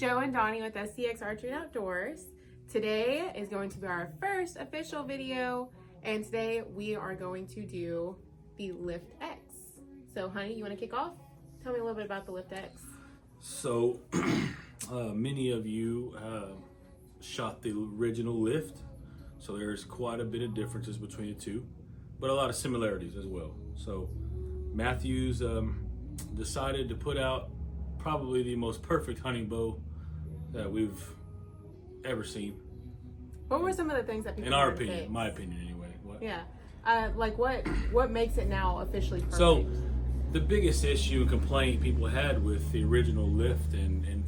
Joe and Donnie with SCX Archery and Outdoors. Today is going to be our first official video, and today we are going to do the Lift X. So, honey, you want to kick off? Tell me a little bit about the Lift X. So, many of you shot the original Lift, so there's quite a bit of differences between the two, but a lot of similarities as well. So, Mathews decided to put out probably the most perfect hunting bow that we've ever seen. What were some of the things that people in our opinion, my opinion anyway? What? Yeah, like what makes it now officially perfect? So, the biggest issue and complaint people had with the original Lift and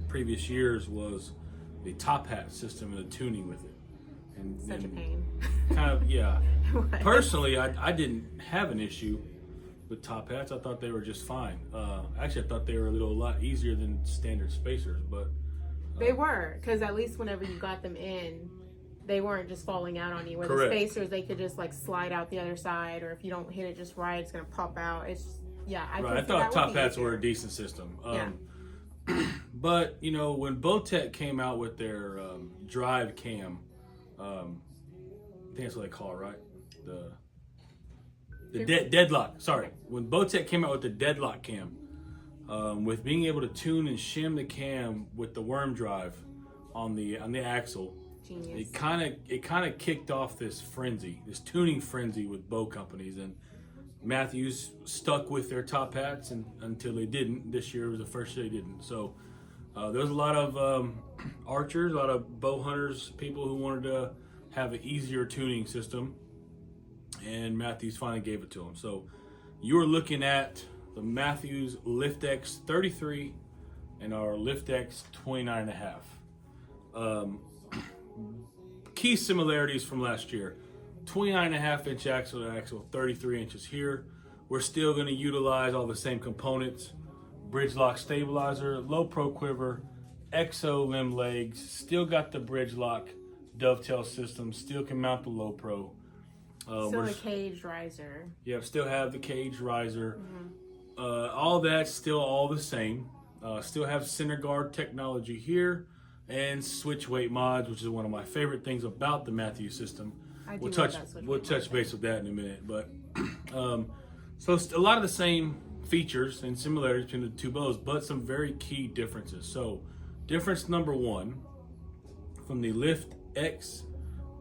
previous years was the top hat system and the tuning with it. And such a pain. Kind of, yeah. Personally, I didn't have an issue with top hats. I thought they were just fine. Actually, I thought they were a lot easier than standard spacers, but they were, because at least whenever you got them in, they weren't just falling out on you. Where correct. The spacers, they could just like slide out the other side, or if you don't hit it just right, it's gonna pop out. It's just, yeah. I thought top hats were a decent system. But you know, when Bowtech came out with their drive cam, I think that's what they call it, right? The deadlock. Sorry, when Bowtech came out with the deadlock cam, with being able to tune and shim the cam with the worm drive on the axle, genius. It kind of kicked off this tuning frenzy with bow companies, and Mathews stuck with their top hats until they didn't. This year was the first year they didn't. So there was a lot of archers, a lot of bow hunters, people who wanted to have an easier tuning system, and Mathews finally gave it to them. So you're looking at the Mathews Lift X 33 and our Lift X 29.5. Key similarities from last year: 29.5 inch axle to axle, 33 inches here. We're still going to utilize all the same components: bridge lock stabilizer, low pro quiver, exo limb legs. Still got the bridge lock dovetail system. Still can mount the low pro. Still the cage riser. Yeah, still have the cage riser. All that's still all the same. Still have center guard technology here and switch weight mods, which is one of my favorite things about the Mathews system. We'll touch base with that in a minute. But so a lot of the same features and similarities between the two bows, but some very key differences. So difference number one, from the Lift X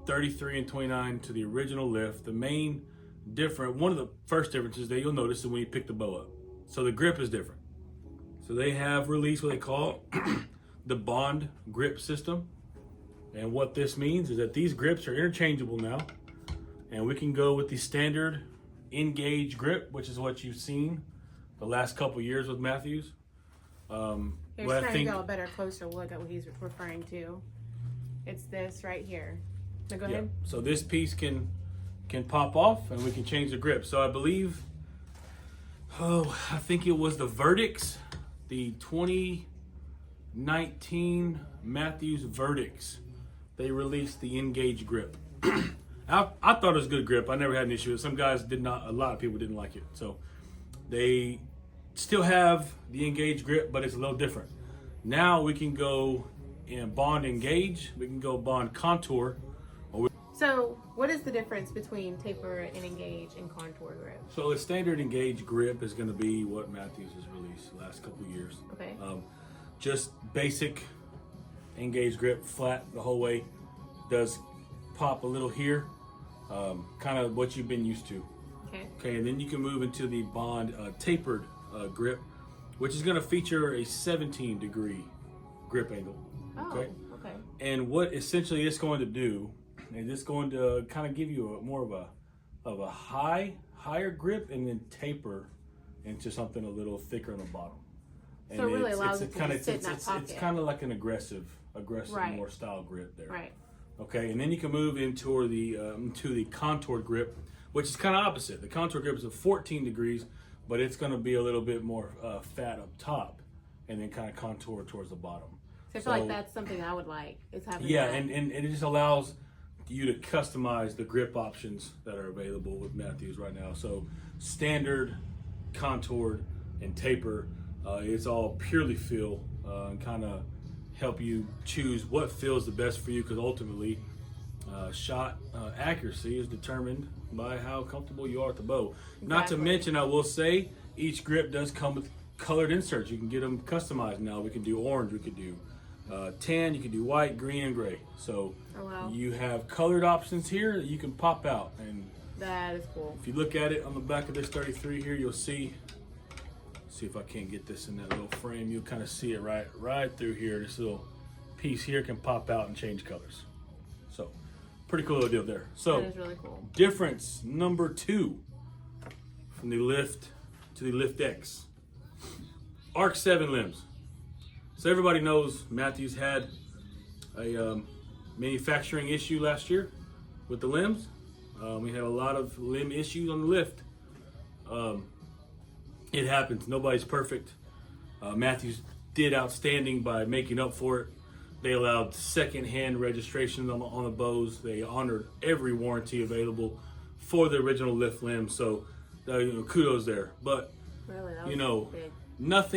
33 and 29 to the original Lift, one of the first differences that you'll notice is when you pick the bow up. So the grip is different. So they have released what they call the Bond grip system. And what this means is that these grips are interchangeable now. And we can go with the standard Engage grip, which is what you've seen the last couple years with Mathews. Here's trying to get a better, closer look at what he's referring to. It's this right here. So go ahead. So this piece can pop off and we can change the grip. So I believe, I think it was the Verdicts, the 2019 Mathews Verdicts. They released the Engage grip. I thought it was a good grip. I never had an issue with it. Some guys did not, a lot of people didn't like it. So they still have the Engage grip, but it's a little different. Now we can go in Bond Engage, we can go Bond Contour. So what is the difference between taper and Engage and contour grip? So a standard Engage grip is going to be what Mathews has released the last couple of years. Okay. Just basic Engage grip, flat the whole way. Does pop a little here, kind of what you've been used to. Okay, and then you can move into the Bond tapered grip, which is going to feature a 17-degree grip angle. Okay. And what essentially it's going to do is it's going to kind of give you more of a higher grip and then taper into something a little thicker on the bottom. And so it really allows it to sit in that pocket. It's kind of like an aggressive, right. more style grip there. Right. Okay, and then you can move into the contour grip, which is kind of opposite. The contour grip is at 14 degrees, but it's going to be a little bit more fat up top, and then kind of contour towards the bottom. So I feel like that's something I would like, is having that. And it just allows you to customize the grip options that are available with Mathews right now. So standard, contoured, and taper, it's all purely feel and kind of help you choose what feels the best for you, because ultimately shot accuracy is determined by how comfortable you are with the bow. Exactly. Not to mention, I will say, each grip does come with colored inserts. You can get them customized now. We can do orange, we could do tan, you can do white, green, and gray. So you have colored options here that you can pop out. And that is cool. if you look at it on the back of this 33 here, you'll see if I can't get this in that little frame, you'll kind of see it right through here. This little piece here can pop out and change colors. So pretty cool little deal there. So that is really cool. Difference number 2 from the Lift to the Lift X. Arc 7 limbs. So everybody knows Mathews had a manufacturing issue last year with the limbs. We had a lot of limb issues on the Lift. It happens. Nobody's perfect. Mathews did outstanding by making up for it. They allowed second-hand registration on the bows. They honored every warranty available for the original Lift limb. So, kudos there. But really, that was big. Not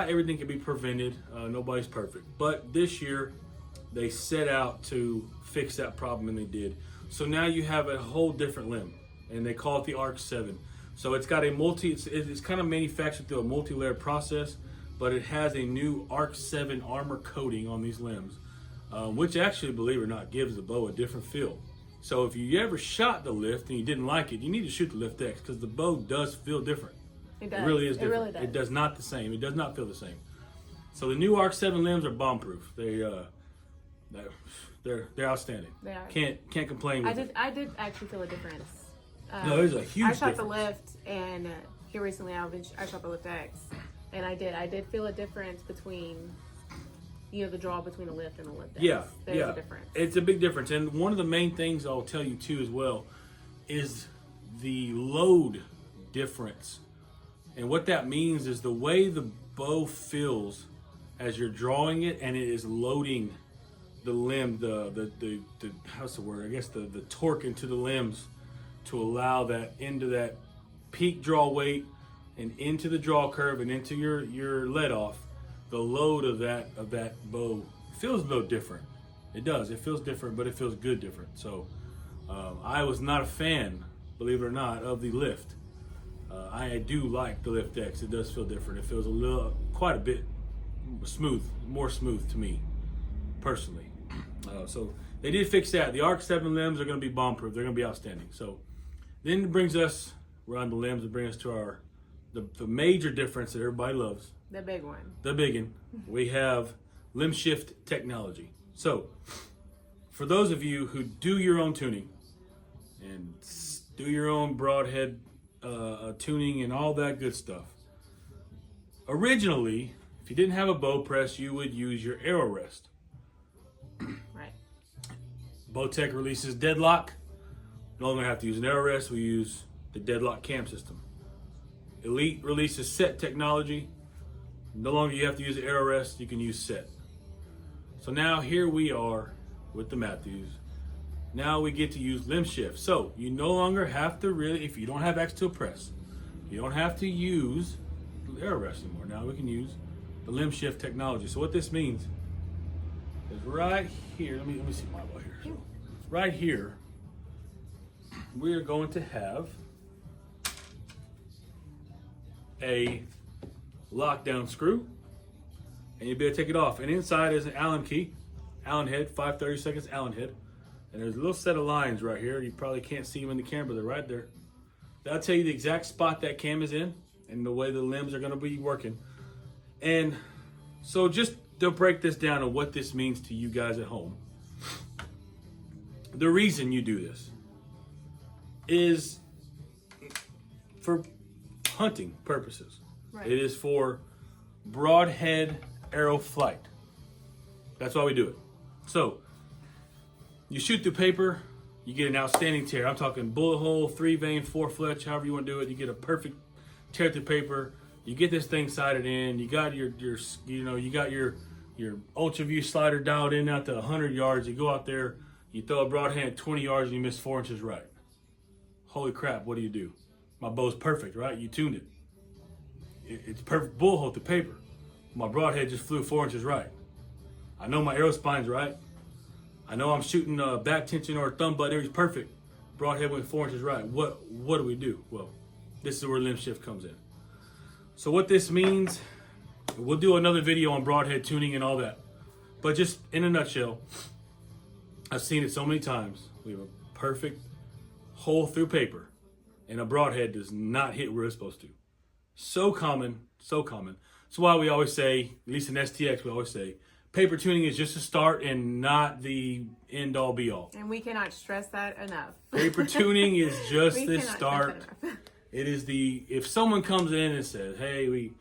everything can be prevented. Nobody's perfect. But this year, they set out to fix that problem, and they did. So now you have a whole different limb, and they call it the Arc 7. So it's got it's kind of manufactured through a multi-layered process, but it has a new Arc 7 armor coating on these limbs, which actually, believe it or not, gives the bow a different feel. So if you ever shot the Lift and you didn't like it, you need to shoot the Lift X, because the bow does feel different. It does. It really is different. It really does. It does not the same. It does not feel the same. So the new Arc 7 limbs are bomb-proof. They're outstanding. They are. Can't complain with it. I did actually feel a difference. No, there's a huge I shot difference. the Lift, and here recently I shot the Lift X, and I did feel a difference between, the draw between the Lift and the Lift X. Yeah, There's a difference. It's a big difference. And one of the main things I'll tell you too as well is the load difference. And what that means is the way the bow feels as you're drawing it and it is loading the limb, the how's the word? I guess the torque into the limbs to allow that into that peak draw weight and into the draw curve and into your let off. The load of that bow feels a little different. It does. It feels different, but it feels good different. So I was not a fan, believe it or not, of the Lift. I do like the Lift X. It does feel different. It feels quite a bit more smooth to me, personally. So they did fix that. The Arc 7 limbs are going to be bomb-proof. They're going to be outstanding. So then it brings us, we're on the limbs, it brings us to the major difference that everybody loves. The big one. The big one. We have limb shift technology. So for those of you who do your own tuning and do your own broadhead tuning and all that good stuff, originally, if you didn't have a bow press, you would use your arrow rest. Right. Bowtech releases Deadlock. No longer have to use an arrow rest. We use the Deadlock cam system. Elite releases set technology. No longer you have to use the arrow rest. You can use set. So now here we are with the Mathews. Now we get to use limb shift. So you no longer have to if you don't have access to a press, you don't have to use the arrow rest anymore. Now we can use the limb shift technology. So what this means is right here, let me see my bow here. So right here, we are going to have a lockdown screw, and you'll be able to take it off. And inside is an Allen key, Allen head, 5/32 Allen head. And there's a little set of lines right here. You probably can't see them in the camera, but they're right there. That'll tell you the exact spot that cam is in and the way the limbs are going to be working. And so just to break this down and what this means to you guys at home. The reason you do this is for hunting purposes. Right. It is for broadhead arrow flight. That's why we do it. So you shoot through paper, you get an outstanding tear. I'm talking bullet hole, 3-vein, 4-fletch, however you want to do it. You get a perfect tear through paper. You get this thing sighted in. You got your ultra view slider dialed in out to 100 yards. You go out there, you throw a broadhead 20 yards, and you miss 4 inches right. Holy crap! What do? My bow's perfect, right? You tuned it. It's perfect bullet hole through paper. My broadhead just flew 4 inches right. I know my arrow spine's right. I know I'm shooting back tension or thumb butt areas perfect. Broadhead went 4 inches right. What do we do? Well, this is where limb shift comes in. So what this means, we'll do another video on broadhead tuning and all that. But just in a nutshell, I've seen it so many times. We have a perfect hole through paper, and a broadhead does not hit where it's supposed to. So common, so common. That's why we always say, at least in STX, we always say, paper tuning is just a start and not the end all be all. And we cannot stress that enough. Paper tuning is just the cannot start. stress that enough. It is if someone comes in and says, hey,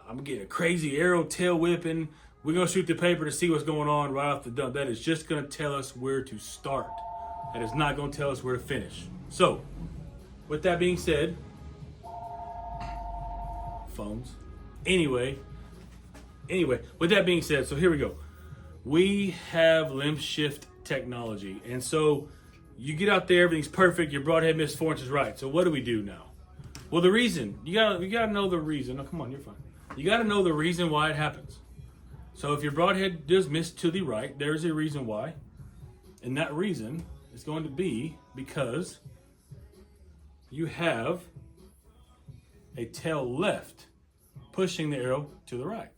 I'm getting a crazy arrow tail whipping, we're going to shoot the paper to see what's going on right off the dump. That is just going to tell us where to start. That is not going to tell us where to finish. So, with that being said, phones. Anyway, with that being said, so here we go. We have limb shift technology. And so you get out there, everything's perfect, your broadhead missed 4 inches right. So what do we do now? Well, the reason, you gotta know the reason. Oh, come on, you're fine. You gotta know the reason why it happens. So if your broadhead does miss to the right, there's a reason why. And that reason is going to be because you have a tail left pushing the arrow to the right.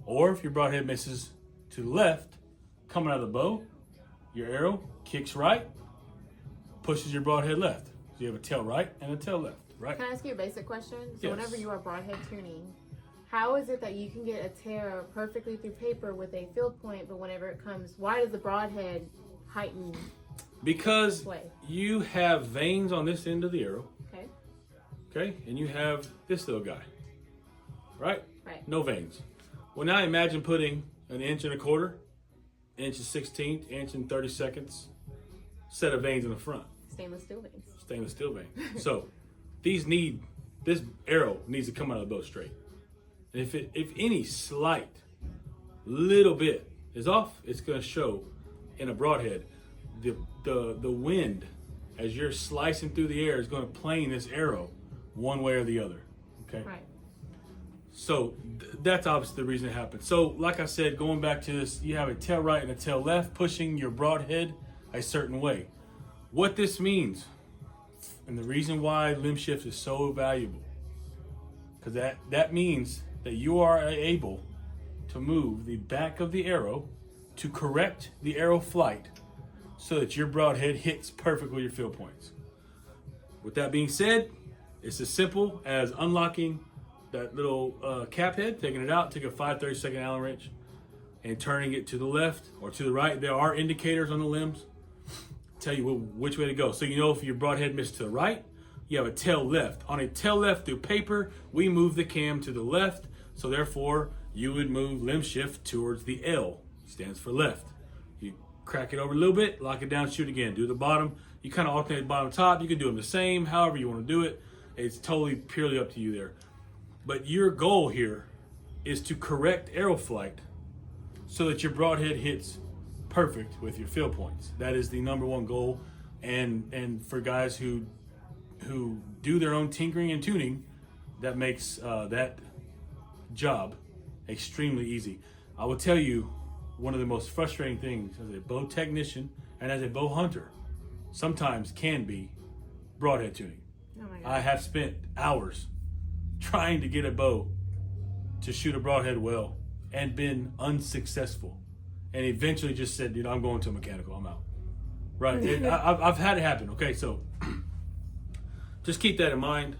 Or if your broadhead misses to the left, coming out of the bow, your arrow kicks right, pushes your broadhead left. So you have a tail right and a tail left, right? Can I ask you a basic question? So Yes. whenever you are broadhead tuning, how is it that you can get a tear perfectly through paper with a field point, but whenever it comes, why does the broadhead heighten? Because Way. you have veins on this end of the arrow, Okay. okay? And you have this little guy, right? Right. No veins. Well, now imagine putting an inch and a quarter, inch and 16th, inch and 30 seconds, set of veins in the front. Stainless steel veins. Stainless steel vein. So this arrow needs to come out of the bow straight. And if any slight little bit is off, it's going to show in a broadhead. The wind, as you're slicing through the air, is going to plane this arrow one way or the other. Okay. Right. So that's obviously the reason it happens. So like I said, going back to this, you have a tail right and a tail left pushing your broadhead a certain way. What this means, and the reason why limb shift is so valuable, because that means that you are able to move the back of the arrow to correct the arrow flight so that your broadhead hits perfect with your field points. With that being said, it's as simple as unlocking that little cap head, taking it out, take a 5/32 Allen wrench, and turning it to the left or to the right. There are indicators on the limbs, tell you which way to go. So you know if your broadhead missed to the right, you have a tail left. On a tail left through paper, we move the cam to the left, so therefore you would move limb shift towards the L, stands for left. You crack it over a little bit, lock it down, shoot again. Do the bottom. You kind of alternate bottom top. You can do them the same, however you want to do it. It's totally purely up to you there. But your goal here is to correct arrow flight so that your broadhead hits perfect with your field points. That is the number one goal. And for guys who do their own tinkering and tuning, that makes that job extremely easy. I will tell you, one of the most frustrating things as a bow technician and as a bow hunter sometimes can be broadhead tuning. Oh my God. I have spent hours trying to get a bow to shoot a broadhead well and been unsuccessful, and eventually just said, dude, I'm going to a mechanical, I'm out. Right. I've had it happen. Okay, so just keep that in mind.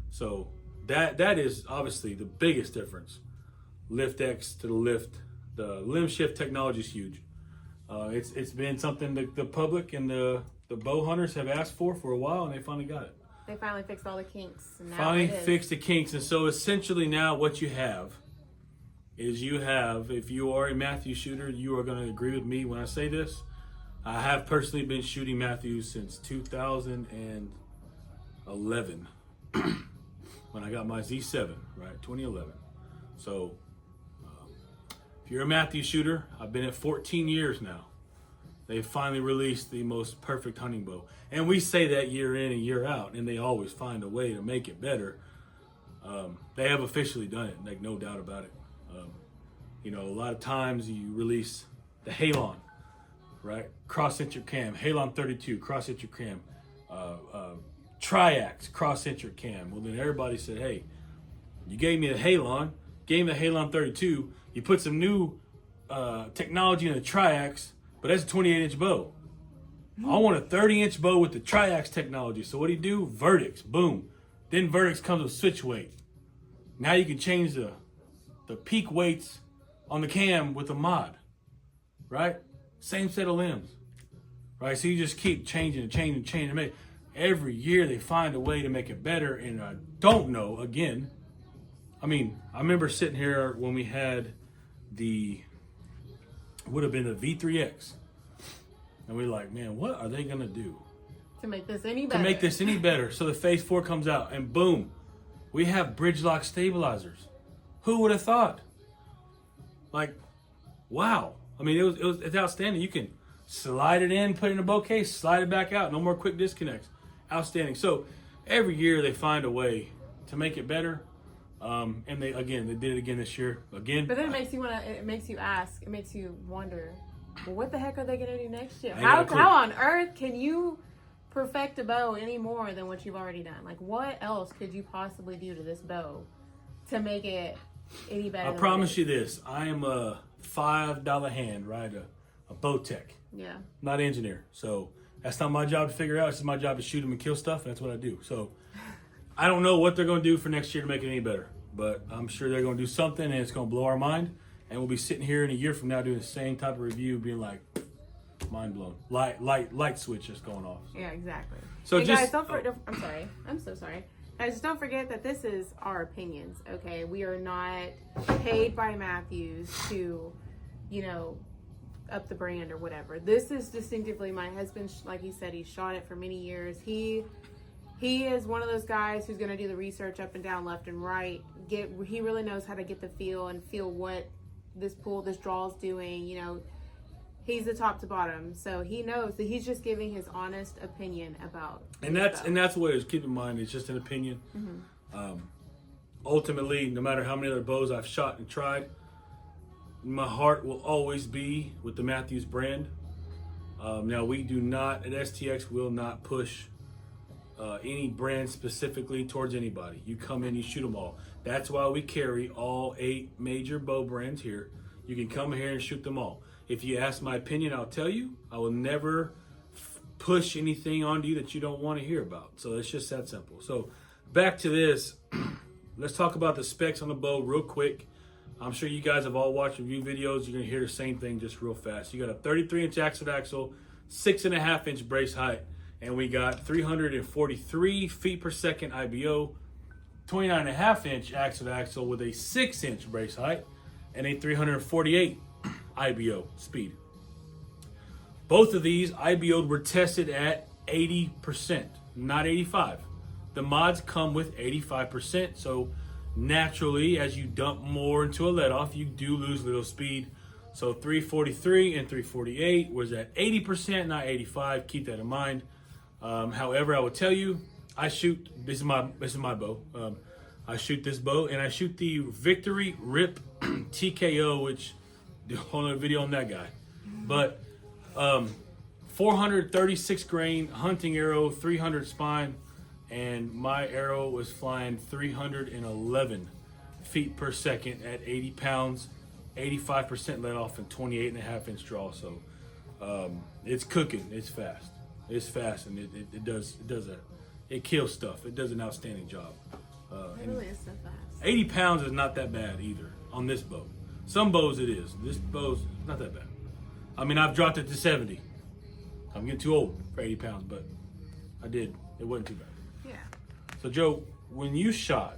So that is obviously the biggest difference. Lift X to the lift. The limb shift technology is huge. It's been something that the public and the bow hunters have asked for a while, and they finally got it. They finally fixed all the kinks. And now Finally it is. fixed the kinks. And so essentially now what you have is if you are a Mathews shooter, you are going to agree with me when I say this. I have personally been shooting Mathews since 2011 when I got my Z7, right, 2011. So if you're a Mathews shooter, I've been at 14 years now. They finally released the most perfect hunting bow. And we say that year in and year out, and they always find a way to make it better. They have officially done it, like no doubt about it. You know, a lot of times you release the Halon, right? Cross-centric cam, Halon 32, cross-centric cam, Triax, cross-centric cam. Well, then everybody said, hey, you gave me the Halon, gave me the Halon 32, you put some new technology in the Triax, but that's a 28-inch bow. I want a 30-inch bow with the Triax technology. So what do you do? Verdicts, boom. Then Verdicts comes with switch weight. Now you can change the peak weights on the cam with a mod, right? Same set of limbs, right? So you just keep changing and changing and changing. Every year they find a way to make it better, and I don't know, again, I mean, I remember sitting here when we had would have been the V3X. And we're like, man, what are they going to do? To make this any better. So the Phase 4 comes out, and boom, we have bridge lock stabilizers. Who would have thought? Like, wow. I mean, it's outstanding. You can slide it in, put it in a bow case, slide it back out. No more quick disconnects. Outstanding. So every year they find a way to make it better. And they did it again this year. Again. But then it makes you wonder, well, what the heck are they going to do next year? How on earth can you perfect a bow any more than what you've already done? Like, what else could you possibly do to this bow to make it any better? I promise you this. I am a $5 hand, right? A bow tech. Yeah. Not an engineer. So that's not my job to figure out. It's my job to shoot them and kill stuff. That's what I do. So I don't know what they're going to do for next year to make it any better. But I'm sure they're going to do something, and it's going to blow our mind. And we'll be sitting here in a year from now doing the same type of review, being like, mind blown. Light switch just going off. So. Yeah, exactly. So hey just, guys, I'm sorry. I'm so sorry. Guys, just don't forget that this is our opinions, okay? We are not paid by Mathews to, up the brand or whatever. This is distinctively my husband. Like he said, he shot it for many years. He is one of those guys who's going to do the research up and down, left and right. He really knows how to get the feel and feel what this draw is doing. He's the top to bottom, so he knows that he's just giving his honest opinion about. And that's what it is. Keep in mind, it's just an opinion. Mm-hmm. Ultimately, no matter how many other bows I've shot and tried, my heart will always be with the Mathews brand. Now, we do not, at STX, will not push any brand specifically towards anybody. You come in, you shoot them all. That's why we carry all 8 major bow brands here. You can come here and shoot them all. If you ask my opinion, I'll tell you. I will never push anything onto you that you don't want to hear about. So it's just that simple. So back to this. Let's talk about the specs on the bow real quick. I'm sure you guys have all watched review videos. You're going to hear the same thing just real fast. You got a 33-inch axle, 6.5-inch brace height, and we got 343 feet per second IBO, 29.5-inch axle with a 6-inch brace height, and a 348 IBO speed. Both of these IBO'd were tested at 80%, not 85. The mods come with 85%, so naturally, as you dump more into a let-off, you do lose a little speed. So 343 and 348 was at 80%, not 85. Keep that in mind. However, I will tell you, this is my bow. I shoot this bow, and I shoot the Victory Rip TKO, which do a whole other video on that guy. But 436 grain hunting arrow, 300 spine, and my arrow was flying 311 feet per second at 80 pounds, 85% let off, and 28.5-inch draw. So it's cooking. It's fast. It's fast, and it kills stuff. It does an outstanding job. It really is so fast. 80 pounds is not that bad either on this bow. Some bows it is. This bow's not that bad. I mean, I've dropped it to 70. I'm getting too old for 80 pounds, but I did. It wasn't too bad. Yeah. So, Joe, when you shot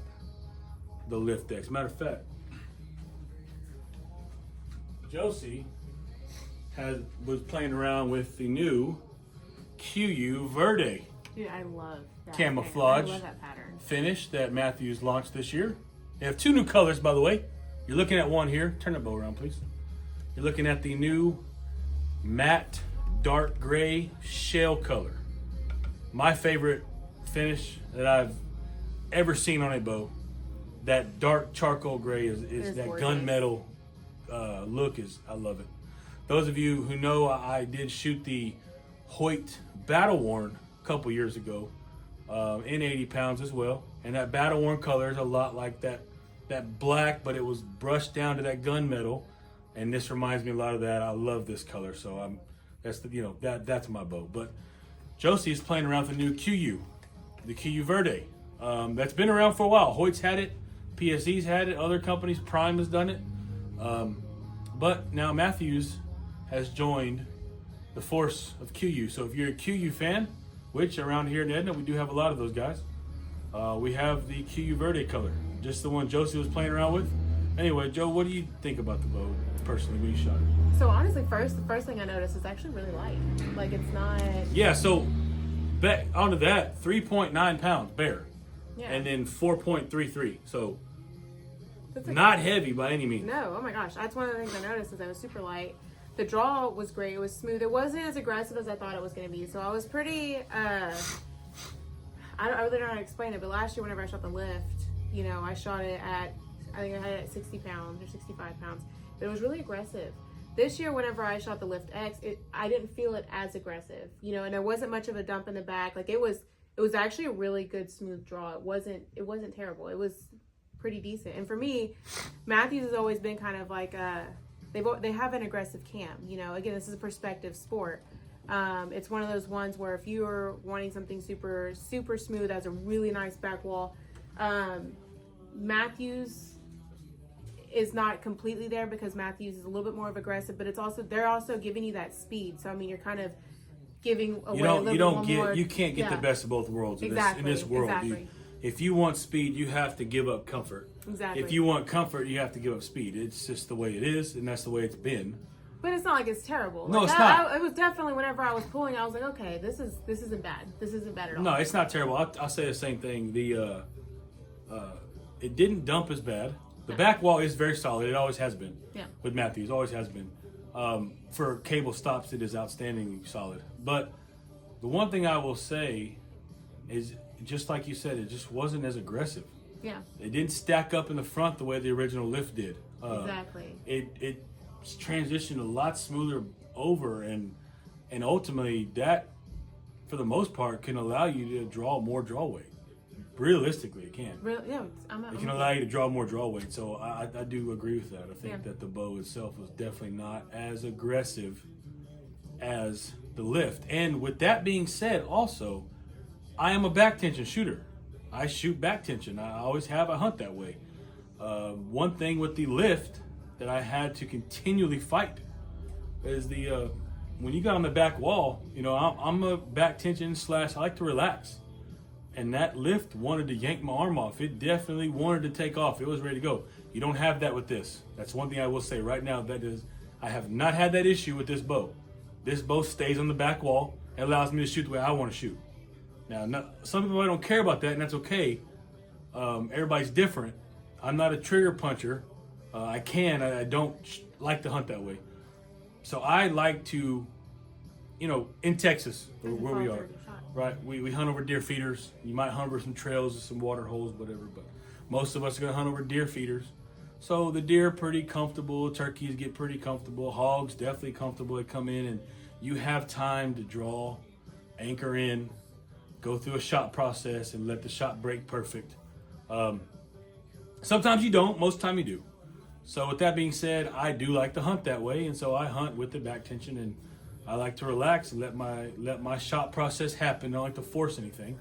the Lift X, matter of fact, Josie was playing around with the new QU Verde. Dude, I love that camouflage I love that pattern. Finish that Mathews launched this year. They have 2 new colors, by the way. You're looking at one here. Turn the bow around, please. You're looking at the new matte dark gray shell color. My favorite finish that I've ever seen on a bow. That dark charcoal gray is that gorgeous. gunmetal look I love it. Those of you who know, I did shoot the Hoyt Battle Worn a couple years ago in 80 pounds as well. And that Battle Worn color is a lot like that black, but it was brushed down to that gunmetal. And this reminds me a lot of that. I love this color, so that's my bow. But Josie is playing around with the new QU, the QU Verde. That's been around for a while. Hoyt's had it, PSE's had it, other companies, Prime has done it. But now Mathews has joined the force of QU. So if you're a QU fan, which around here in Edna, we do have a lot of those guys, we have the QU Verde color, just the one Josie was playing around with. Anyway, Joe, what do you think about the bow personally when you shot it? So honestly, the first thing I noticed is actually really light. Like it's not. Yeah, so back onto that, 3.9 pounds bare. Yeah. And then 4.33. So That's not heavy by any means. No, oh my gosh. That's one of the things I noticed is it was super light. The draw was great. It was smooth. It wasn't as aggressive as I thought it was going to be. So I was pretty, I really don't know how to explain it, but last year whenever I shot the lift, I shot it at, I think I had it at 60 pounds or 65 pounds. But it was really aggressive. This year, whenever I shot the Lift X, I didn't feel it as aggressive, and there wasn't much of a dump in the back. Like it was actually a really good smooth draw. It wasn't terrible. It was pretty decent. And for me, Mathews has always been kind of like they have an aggressive cam. Again, this is a perspective sport. It's one of those ones where if you're wanting something super super smooth, has a really nice back wall, Mathews is not completely there because Mathews is a little bit more of aggressive, but they're also giving you that speed. So I mean, you're kind of giving away a little bit more. You can't get the best of both worlds in this world. Exactly. If you want speed, you have to give up comfort. Exactly. If you want comfort, you have to give up speed. It's just the way it is, and that's the way it's been. But it's not like it's terrible. No, it's not. It was definitely, whenever I was pulling, I was like, okay, this isn't bad. This isn't bad at all. No, it's not terrible. I'll say the same thing. It didn't dump as bad. The back wall is very solid. It always has been. Yeah. With Mathews, always has been. For cable stops, it is outstandingly solid. But the one thing I will say is, just like you said, it just wasn't as aggressive. Yeah. It didn't stack up in the front the way the original Lift did. Exactly. It transitioned a lot smoother over, and ultimately that, for the most part, can allow you to draw more draw weight. Realistically, it can. It can allow you to draw more draw weight. So I do agree with that. I think that the bow itself was definitely not as aggressive as the Lift. And with that being said, also, I am a back tension shooter. I shoot back tension. I always have. I hunt that way. One thing with the Lift that I had to continually fight is when you got on the back wall, I'm a back tension / I like to relax. And that Lift wanted to yank my arm off. It definitely wanted to take off. It was ready to go. You don't have that with this. That's one thing I will say right now. That is, I have not had that issue with this bow. This bow stays on the back wall. It allows me to shoot the way I want to shoot. Now, some people don't care about that, and that's okay. Everybody's different. I'm not a trigger puncher. I don't like to hunt that way. So I like to, in Texas, where we are. Right, we hunt over deer feeders. You might hunt over some trails or some water holes, whatever, but most of us are going to hunt over deer feeders. So the deer are pretty comfortable. Turkeys get pretty comfortable. Hogs definitely comfortable. They come in and you have time to draw, anchor in, go through a shot process and let the shot break perfect. Sometimes you don't. Most of the time you do. So with that being said, I do like to hunt that way, and so I hunt with the back tension, and I like to relax and let my shot process happen. I don't like to force anything.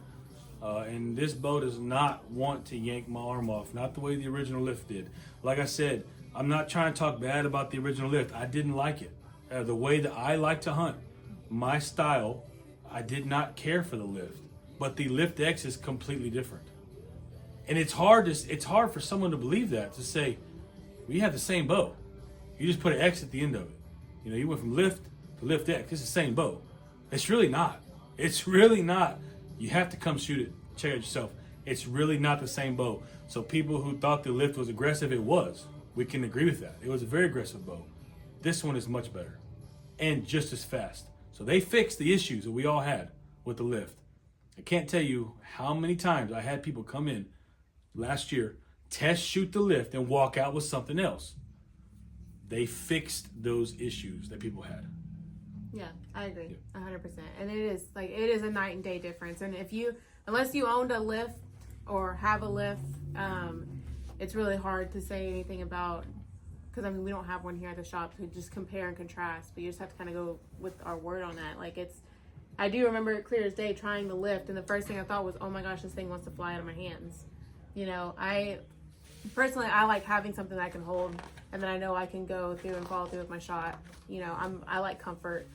And this bow does not want to yank my arm off, not the way the original Lift did. Like I said, I'm not trying to talk bad about the original Lift. I didn't like it. The way that I like to hunt, my style, I did not care for the Lift. But the Lift X is completely different. And it's hard for someone to believe that, to say, we have the same bow. You just put an X at the end of it. You went from Lift to Lift X. It's the same bow. It's really not. It's really not. You have to come shoot it. Check it yourself. It's really not the same bow. So people who thought the Lift was aggressive, it was. We can agree with that. It was a very aggressive bow. This one is much better and just as fast. So they fixed the issues that we all had with the Lift. I can't tell you how many times I had people come in last year, test shoot the Lift, and walk out with something else. they fixed those issues that people had. Yeah, I agree, 100%. And it is a night and day difference. And unless you owned a lift or have a lift, it's really hard to say anything about, because I mean we don't have one here at the shop to just compare and contrast. But you just have to kind of go with our word on that. Like I do remember it clear as day trying the lift, and the first thing I thought was, oh my gosh, this thing wants to fly out of my hands. You know, I like having something that I can hold, and then I know I can go through and follow through with my shot. You know, I like comfort.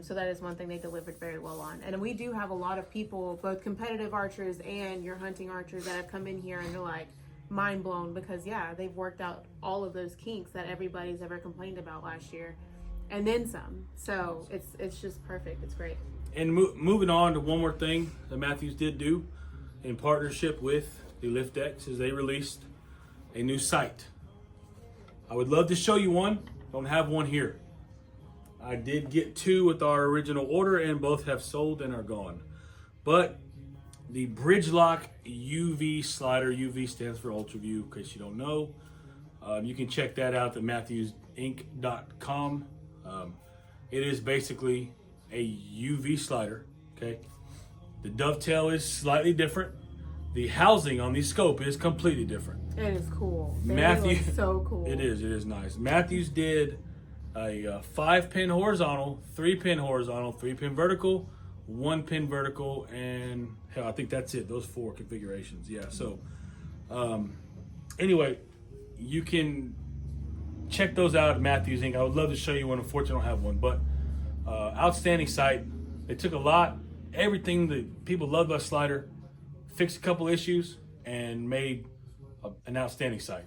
So that is one thing they delivered very well on. And we do have a lot of people, both competitive archers and your hunting archers, that have come in here and they're like mind blown because they've worked out all of those kinks that everybody's ever complained about last year, and then some. So it's just perfect. It's great. And moving on to one more thing that Mathews did do in partnership with the LiftX is they released a new sight. I would love to show you one. Don't have one here. I did get 2 with our original order, and both have sold and are gone. But the Bridgelock UV slider, UV stands for Ultra View, in case you don't know. You can check that out at MathewsInc.com. It is basically a UV slider, okay? The dovetail is slightly different. The housing on the scope is completely different. It is cool. Mathews, so cool. It is nice. Mathews did a 5-pin horizontal, 3-pin horizontal, 3-pin vertical, 1-pin vertical, and hell, I think that's it. Those 4 configurations. Yeah. So, anyway, you can check those out at Mathews Inc. I would love to show you one. Unfortunately, I don't have one, but outstanding site. They took everything that people loved about Slider, fixed a couple issues, and made an outstanding site.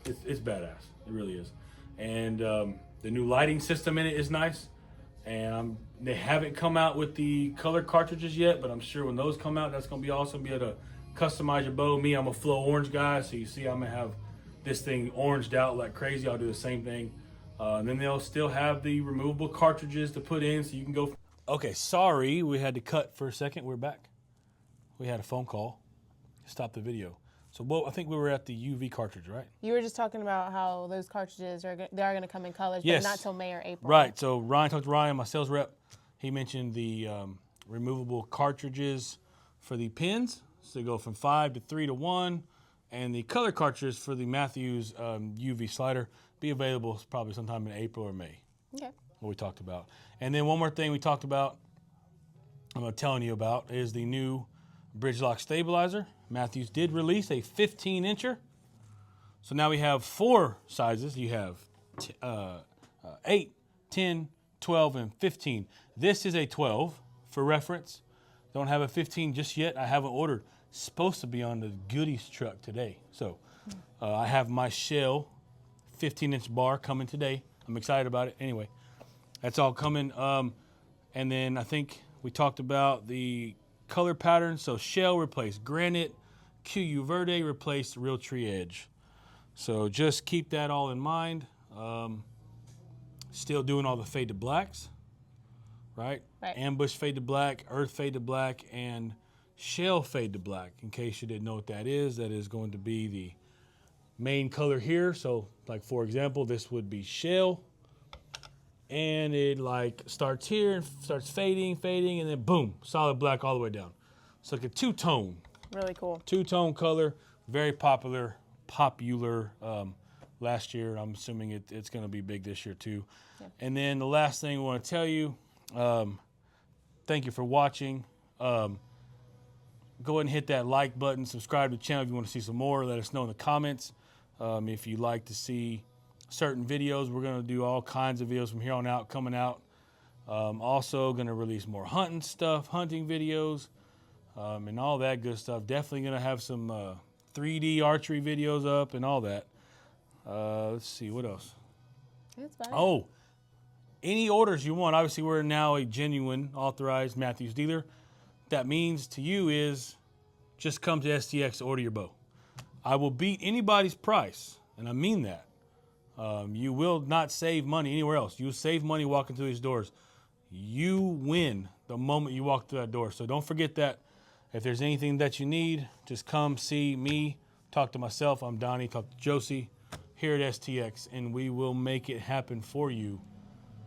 It's badass. It really is. And the new lighting system in it is nice. And they haven't come out with the color cartridges yet, but I'm sure when those come out, that's going to be awesome. Be able to customize your bow. Me, I'm a flow orange guy, so you see I'm going to have this thing oranged out like crazy. I'll do the same thing. And then they'll still have the removable cartridges to put in, so you can go. Okay, sorry, we had to cut for a second. We're back. We had a phone call. Stop the video. So I think we were at the UV cartridge, right? You were just talking about how those cartridges are going to come in colors, yes, but not till May or April. Right. So talked to Ryan, my sales rep. He mentioned the removable cartridges for the pins. So they go from 5 to 3 to 1, and the color cartridges for the Mathews UV slider be available probably sometime in April or May. Okay. What we talked about. And then one more thing we talked about, I'm telling you about, is the new Bridgelock stabilizer. Mathews did release a 15-incher. So now we have 4 sizes. You have 8, 10, 12, and 15. This is a 12 for reference. Don't have a 15 just yet. I haven't ordered. Supposed to be on the goodies truck today. So I have my Shell 15-inch bar coming today. I'm excited about it. Anyway, that's all coming. And then I think we talked about the color pattern. So Shell replaced Granite. QU Verde replaced Realtree Edge. So just keep that all in mind. Still doing all the fade to blacks, right? Ambush fade to black, Earth fade to black, and Shell fade to black. In case you didn't know what that is going to be the main color here. So like for example, this would be Shell, and it like starts here and starts fading, and then boom, solid black all the way down. So like a 2-tone. Really cool. 2-tone color, very popular last year. I'm assuming it's going to be big this year too. Yeah. And then the last thing I want to tell you, thank you for watching. Go ahead and hit that like button, subscribe to the channel if you want to see some more. Let us know in the comments if you'd like to see certain videos. We're going to do all kinds of videos from here on out coming out. Also going to release more hunting stuff, hunting videos. And all that good stuff. Definitely going to have some 3D archery videos up and all that. Let's see, what else? That's fine. Oh, any orders you want. Obviously, we're now a genuine, authorized Mathews dealer. That means to you is just come to STX to order your bow. I will beat anybody's price, and I mean that. You will not save money anywhere else. You'll save money walking through these doors. You win the moment you walk through that door. So don't forget that. If there's anything that you need, just come see me, talk to myself. I'm Donnie, talk to Josie. here at STX, and we will make it happen for you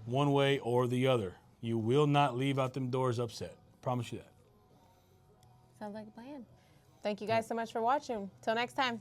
one way or the other. You will not leave out them doors upset. Promise you that. Sounds like a plan. Thank you guys so much for watching. Till next time.